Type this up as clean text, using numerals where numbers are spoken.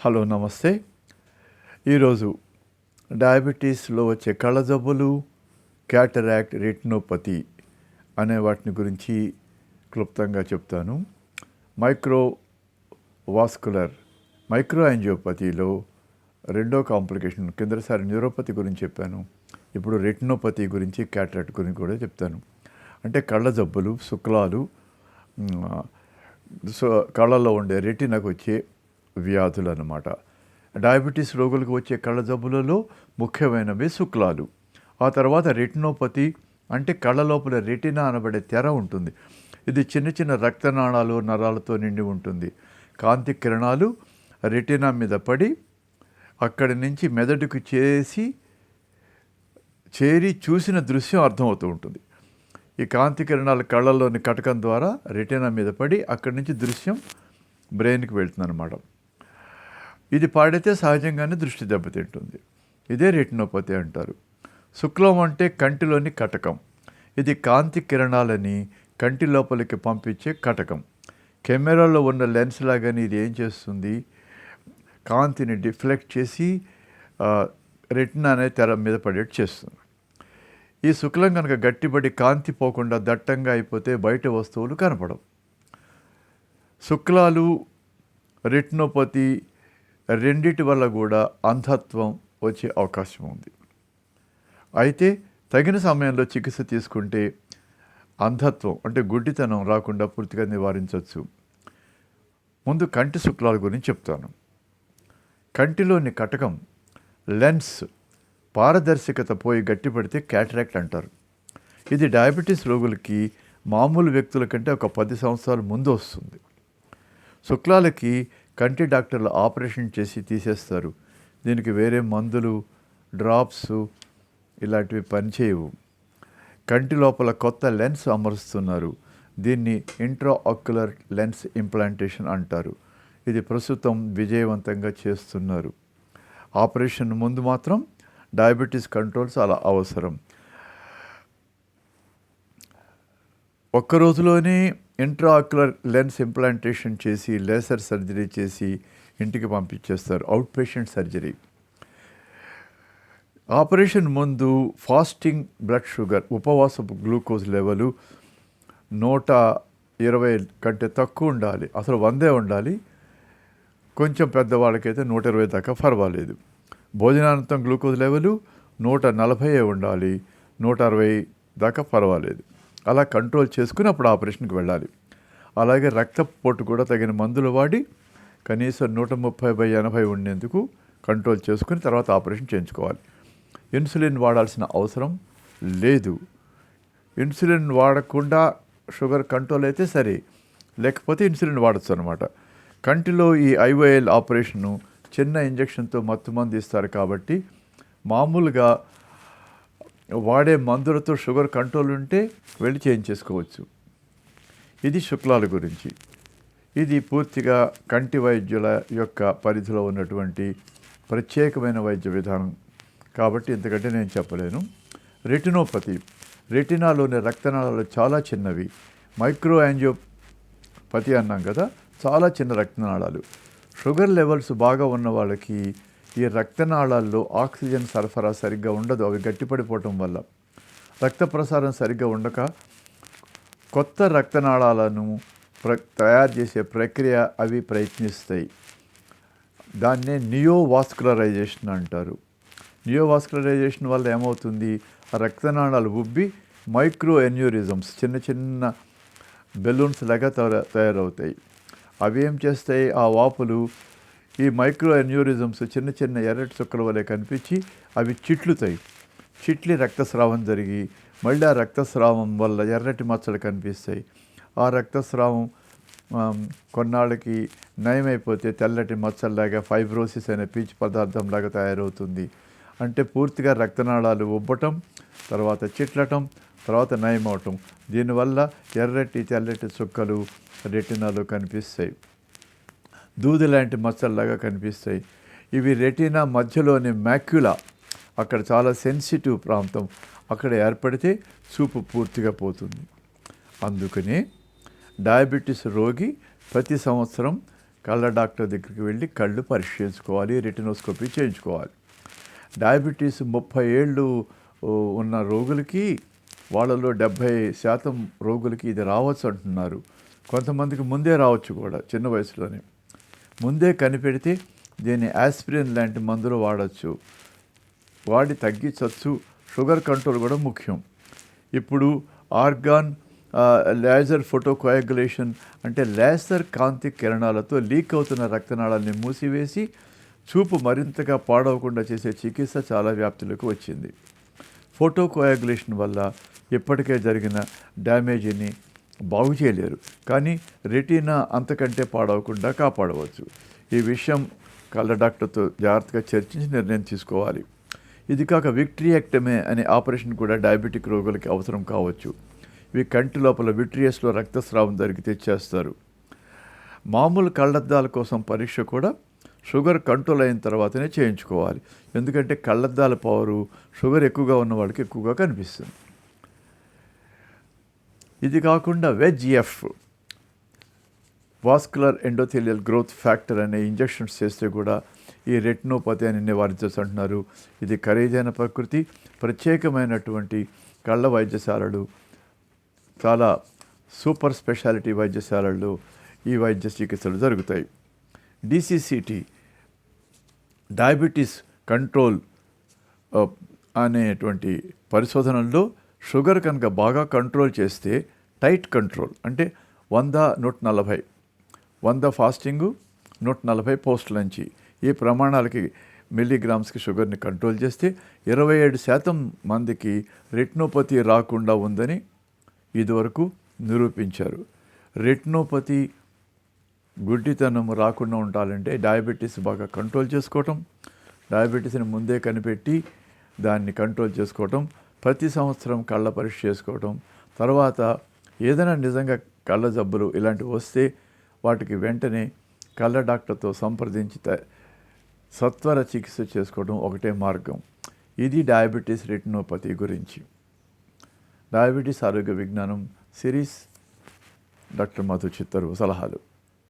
Hello నమస్తే. ఈరోజు డయాబెటీస్లో వచ్చే కళ్ళ జబ్బులు, క్యాటరాక్ట్, రెటినోపతి అనే వాటిని గురించి క్లుప్తంగా చెప్తాను. మైక్రో యాంజియోపతిలో రెండో కాంప్లికేషన్, కిందసారి న్యూరోపతి గురించి చెప్పాను. ఇప్పుడు రెటినోపతి గురించి, క్యాటరాక్ట్ గురించి కూడా చెప్తాను. అంటే కళ్ళ జబ్బులు, శుక్లాలు, కళ్ళల్లో ఉండే రెటినాకు వచ్చే వ్యాధులు అన్నమాట. డయాబెటీస్ రోగులకు వచ్చే కళ్ళ జబ్బులలో ముఖ్యమైనవి శుక్లాలు. ఆ తర్వాత రెటినోపతి అంటే కళ్ళ లోపల రెటినా అనబడే తెర ఉంటుంది. ఇది చిన్న చిన్న రక్తనాళాలు, నరాలతో నిండి ఉంటుంది. కాంతి కిరణాలు రెటినా మీద పడి అక్కడి నుంచి మెదడుకు చేరి చూసిన దృశ్యం అర్థమవుతూ ఉంటుంది. ఈ కాంతి కిరణాలు కళ్ళల్లోని కటకం ద్వారా రెటినా మీద పడి అక్కడి నుంచి దృశ్యం బ్రెయిన్కి వెళ్తుంది అన్నమాట. ఇది పాడైతే సహజంగానే దృష్టి దెబ్బతింటుంది. ఇదే రెటినోపతి అంటారు. శుక్లం అంటే కంటిలోని కటకం. ఇది కాంతి కిరణాలని కంటి లోపలికి పంపించే కటకం. కెమెరాలో ఉన్న లెన్స్ లాగానే ఇది ఏం చేస్తుంది, కాంతిని డిఫ్లెక్ట్ చేసి రెటినా అనే తెర మీద పడేట్టు చేస్తుంది. ఈ శుక్లం కనుక గట్టిపడి కాంతి పోకుండా దట్టంగా అయిపోతే బయట వస్తువులు కనపడవు. శుక్లాలు, రెటినోపతి రెండిటి వల్ల కూడా అంధత్వం వచ్చే అవకాశం ఉంది. అయితే తగిన సమయంలో చికిత్స తీసుకుంటే అంధత్వం అంటే గుడ్డితనం రాకుండా పూర్తిగా నివారించవచ్చు. ముందు కంటి శుక్లాల గురించి చెప్తాను. కంటిలోని కటకం, లెన్స్ పారదర్శకత పోయి గట్టిపడితే క్యాటరాక్ట్ అంటారు. ఇది డయాబెటీస్ రోగులకి మామూలు వ్యక్తుల కంటే ఒక 10 సంవత్సరాల ముందు వస్తుంది. శుక్లాలకి కంటి డాక్టర్లు ఆపరేషన్ చేసి తీసేస్తారు. దీనికి వేరే మందులు, డ్రాప్స్ ఇలాంటివి పనిచేయవు. కంటి లోపల కొత్త లెన్స్ అమరుస్తున్నారు. దీన్ని ఇంట్రాఆక్యులర్ లెన్స్ ఇంప్లాంటేషన్ అంటారు. ఇది ప్రస్తుతం విజయవంతంగా చేస్తున్నారు. ఆపరేషన్ ముందు మాత్రం డయాబెటీస్ కంట్రోల్ చాలా అవసరం. ఒక్క రోజులోనే ఇంట్రాఆక్యులర్ లెన్స్ ఇంప్లాంటేషన్ చేసి, లేసర్ సర్జరీ చేసి ఇంటికి పంపించేస్తారు. Out patient surgery. ఆపరేషన్ ముందు ఫాస్టింగ్ బ్లడ్ షుగర్, ఉపవాసపు గ్లూకోజ్ లెవెలు 120 కంటే తక్కువ ఉండాలి. అసలు 100 ఉండాలి. కొంచెం పెద్దవాళ్ళకైతే 120 దాకా పర్వాలేదు. భోజనానంతరం గ్లూకోజ్ లెవెలు 140 ఉండాలి. 160 దాకా పర్వాలేదు. అలా కంట్రోల్ చేసుకుని అప్పుడు ఆపరేషన్కి వెళ్ళాలి. అలాగే రక్తపోటు కూడా తగిన మందులు వాడి కనీసం 130/80 ఉండేందుకు కంట్రోల్ చేసుకుని తర్వాత ఆపరేషన్ చేయించుకోవాలి. ఇన్సులిన్ వాడాల్సిన అవసరం లేదు. ఇన్సులిన్ వాడకుండా షుగర్ కంట్రోల్ అయితే సరే, లేకపోతే ఇన్సులిన్ వాడచ్చు అనమాట. కంటిలో ఈ IOL ఆపరేషను చిన్న ఇంజక్షన్తో మత్తుమంది ఇస్తారు కాబట్టి మామూలుగా వాడే మందులతో షుగర్ కంట్రోల్ ఉంటే వెళ్ళి చేయించేసుకోవచ్చు. ఇది శుక్లాల గురించి. ఇది పూర్తిగా కంటి వైద్యుల యొక్క పరిధిలో ఉన్నటువంటి ప్రత్యేకమైన వైద్య విధానం కాబట్టి ఇంతకంటే నేను చెప్పలేను. రెటినోపతి, రెటినాలోని రక్తనాళాలు చాలా చిన్నవి. మైక్రో యాంజియోపతి అన్నాం కదా, చాలా చిన్న రక్తనాళాలు. షుగర్ లెవెల్స్ బాగా ఉన్న వాళ్ళకి ఈ రక్తనాళాల్లో ఆక్సిజన్ సరఫరా సరిగ్గా ఉండదు. అవి గట్టిపడిపోవటం వల్ల రక్త ప్రసారం సరిగ్గా ఉండక కొత్త రక్తనాళాలను తయారు చేసే ప్రక్రియ అవి ప్రయత్నిస్తాయి. దాన్నే నియోవాస్కులరైజేషన్ అంటారు. నియోవాస్కులరైజేషన్ వల్ల ఏమవుతుంది, ఆ రక్తనాళాలు ఉబ్బి మైక్రో ఎన్యూరిజమ్స్, చిన్న చిన్న బెలూన్స్ లాగా తయారవుతాయి. అవి ఏం చేస్తాయి, ఆ వాపులు ఈ మైక్రో ఎన్యూరిజమ్స్ చిన్న చిన్న ఎర్రటి చుక్కల వలె కనిపించి అవి చిట్లుతాయి. చిట్లి రక్తస్రావం జరిగి మళ్ళీ ఆ రక్తస్రావం వల్ల ఎర్రటి మచ్చలు కనిపిస్తాయి. ఆ రక్తస్రావం కొన్నాళ్ళకి నయమైపోతే తెల్లటి మచ్చల్లాగా ఫైబ్రోసిస్ అనే పీచు పదార్థంలాగా తయారవుతుంది. అంటే పూర్తిగా రక్తనాళాలు ఉబ్బటం, తర్వాత చిట్లటం, తర్వాత నయమవటం. దీనివల్ల ఎర్రటి తెల్లటి చుక్కలు రెటినాలో కనిపిస్తాయి. దూది లాంటి మచ్చల్లాగా కనిపిస్తాయి. ఇవి రెటినా మధ్యలోని మ్యాక్యులా, అక్కడ చాలా సెన్సిటివ్ ప్రాంతం, అక్కడ ఏర్పడితే చూపు పూర్తిగా పోతుంది. అందుకనే డయాబెటీస్ రోగి ప్రతి సంవత్సరం కళ్ళ డాక్టర్ దగ్గరికి వెళ్ళి కళ్ళు పరీక్షించుకోవాలి, రెటినోస్కోపీ చేయించుకోవాలి. డయాబెటీస్ 30 ఏళ్ళు ఉన్న రోగులకి, వాళ్ళలో 70% రోగులకి ఇది రావచ్చు అంటున్నారు. కొంతమందికి ముందే రావచ్చు కూడా, చిన్న వయసులోనే. ముందే కనిపెడితే దీన్ని యాస్పిరిన్ లాంటి మందులు వాడచ్చు, వాడి తగ్గించవచ్చు. షుగర్ కంట్రోల్ కూడా ముఖ్యం. ఇప్పుడు ఆర్గాన్ లేజర్ ఫోటోకోయాగులేషన్ అంటే లేజర్ కాంతి కిరణాలతో లీక్ అవుతున్న రక్తనాళాలని మూసివేసి చూపు మరింతగా పాడవకుండా చేసే చికిత్స చాలా వ్యాప్తిలోకి వచ్చింది. ఫోటోకోయాగులేషన్ వల్ల ఇప్పటికే జరిగిన డ్యామేజీని బాగు చేయలేరు, కానీ రెటీనా అంతకంటే పాడవకుండా కాపాడవచ్చు. ఈ విషయం కళ్ళ డాక్టర్తో జాగ్రత్తగా చర్చించి నిర్ణయం తీసుకోవాలి. ఇది కాక విట్రియెక్టమీ అనే ఆపరేషన్ కూడా డయాబెటిక్ రోగులకి అవసరం కావచ్చు. ఇవి కంటి లోపల విట్రియస్లో రక్తస్రావం జరిగితే చేస్తారు. మామూలు కళ్ళద్దాల కోసం పరీక్ష కూడా షుగర్ కంట్రోల్ అయిన తర్వాతనే చేయించుకోవాలి. ఎందుకంటే కళ్ళద్దాల పవరు షుగర్ ఎక్కువగా ఉన్న వాళ్ళకి ఎక్కువగా కనిపిస్తుంది. ఇది కాకుండా VEGF vascular endothelial growth factor అనే ఇంజెక్షన్స్ చేస్తే కూడా ఈ రెటినోపతి అని నివారించవచ్చు అంటున్నారు. ఇది ఖరీదైన ప్రకృతి. ప్రత్యేకమైనటువంటి కళ్ళ వైద్యశాలలు, చాలా సూపర్ స్పెషాలిటీ వైద్యశాలల్లో ఈ వైద్య చికిత్సలు జరుగుతాయి. DCCT డయాబెటీస్ కంట్రోల్ అనేటువంటి పరిశోధనల్లో షుగర్ కనుక బాగా కంట్రోల్ చేస్తే, టైట్ కంట్రోల్ అంటే 100-140, 100 ఫాస్టింగు, 140 పోస్ట్ లంచ్, ఈ ప్రమాణాలకి మిల్లీగ్రామ్స్కి షుగర్ని కంట్రోల్ చేస్తే 27% మందికి రెటినోపతి రాకుండా ఉందని ఇదివరకు నిరూపించారు. రెటినోపతి గుడ్డితనం రాకుండా ఉండాలంటే డయాబెటీస్ బాగా కంట్రోల్ చేసుకోవటం, డయాబెటీస్ని ముందే కనిపెట్టి దాన్ని కంట్రోల్ చేసుకోవటం, ప్రతి సంవత్సరం కళ్ళ పరీక్ష చేసుకోవటం, తర్వాత ఏదైనా నిజంగా కళ్ళ జబ్బులు ఇలాంటివి వస్తే వాటికి వెంటనే కళ్ళ డాక్టర్తో సంప్రదించి సత్వర చికిత్స చేసుకోవడం ఒకటే మార్గం. ఇది డయాబెటీస్ రెటినోపతి గురించి. డయాబెటీస్ ఆరోగ్య విజ్ఞానం సిరీస్ డాక్టర్ మధు చిత్తరు సలహాలు.